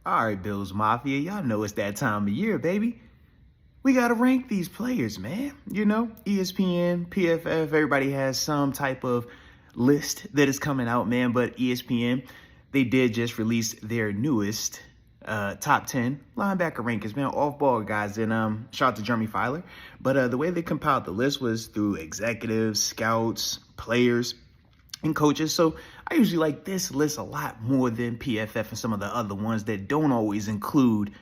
All right, Bills Mafia, y'all know it's that time of year, baby. We got to rank these players, man. You know, ESPN, PFF, everybody has some type of list that is coming out, man. But ESPN, they did just release their newest top 10 linebacker rankings, man. Off-ball guys. And shout out to Jeremy Filer. But the way they compiled the list was through executives, scouts, players, and coaches. So I usually like this list a lot more than PFF and some of the other ones that don't always include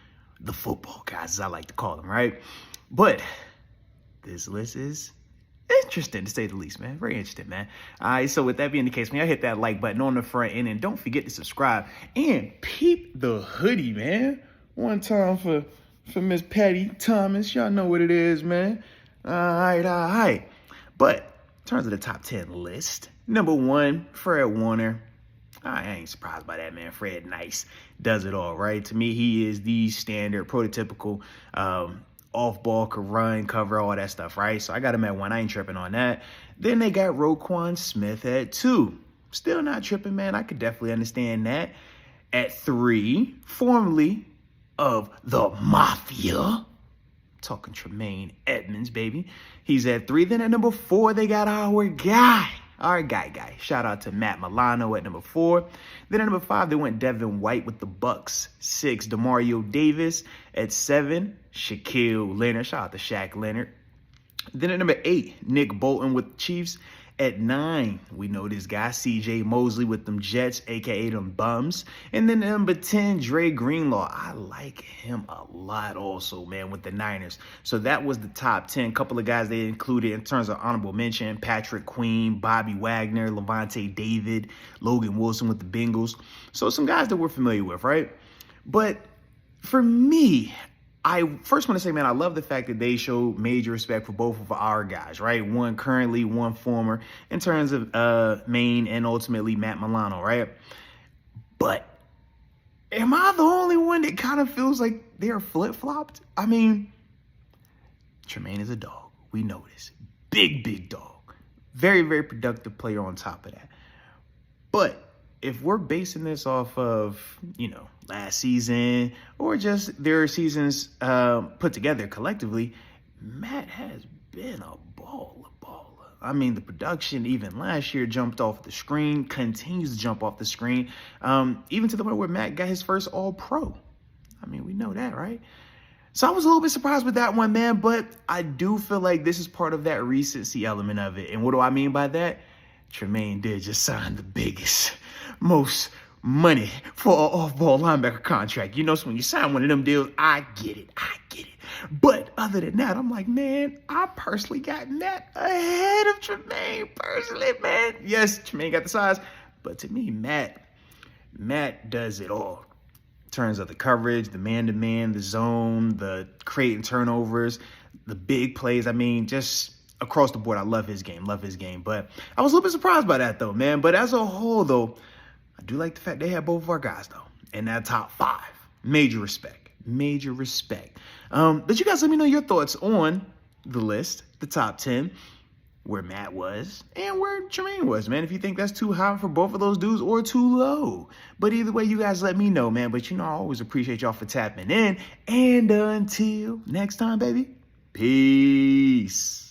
the football guys, as I like to call them, right? But this list is interesting, to say the least, man. Very interesting, man. All right, so with that being the case, man, y'all hit that like button on the front end, and don't forget to subscribe and peep the hoodie, man. One time for Miss Patty Thomas. Y'all know what it is, man. All right. But in terms of the top 10 list, number 1, Fred Warner. I ain't surprised by that, man. Fred Nice does it all, right? To me, he is the standard, prototypical off-ball, could run, cover, all that stuff, right? So I got him at 1. I ain't tripping on that. Then they got Roquan Smith at 2. Still not tripping, man. I could definitely understand that. At 3, formerly of the Mafia, talking Tremaine Edmonds, baby. He's at 3. Then at number 4, they got our guy. Our guy. Shout out to Matt Milano at number 4. Then at number 5, they went Devin White with the Bucks. 6, Demario Davis. At 7, Shaquille Leonard. Shout out to Shaq Leonard. Then at number 8, Nick Bolton with the Chiefs. At 9, we know this guy, C.J. Mosley with them Jets, a.k.a. them Bums. And then at number 10, Dre Greenlaw. I like him a lot also, man, with the Niners. So that was the top 10. Couple of guys they included in terms of honorable mention: Patrick Queen, Bobby Wagner, Levante David, Logan Wilson with the Bengals. So some guys that we're familiar with, right? But for me, I first want to say, man, I love the fact that they show major respect for both of our guys, right? One currently, one former, in terms of Maine and ultimately Matt Milano, right? But am I the only one that kind of feels like they're flip-flopped? I mean, Tremaine is a dog. We know this. Big dog. Very, very productive player on top of that. But if we're basing this off of, last season or just their seasons put together collectively, Matt has been a baller. I mean, the production even last year jumped off the screen, continues to jump off the screen, even to the point where Matt got his first All-Pro. I mean, we know that, right? So I was a little bit surprised with that one, man, but I do feel like this is part of that recency element of it. And what do I mean by that? Tremaine did just sign the biggest, most money for an off-ball linebacker contract. So when you sign one of them deals, I get it. But other than that, I'm like, man, I personally got Matt ahead of Tremaine personally, man. Yes, Tremaine got the size, but to me, Matt does it all. In terms of the coverage, the man-to-man, the zone, the creating turnovers, the big plays. I mean, just across the board, I love his game. But I was a little bit surprised by that, though, man. But as a whole, though, I do like the fact they had both of our guys, though, in that top 5. Major respect. But you guys let me know your thoughts on the list, the top 10, where Matt was and where Tremaine was, man. If you think that's too high for both of those dudes or too low. But either way, you guys let me know, man. But, I always appreciate y'all for tapping in. And until next time, baby, peace.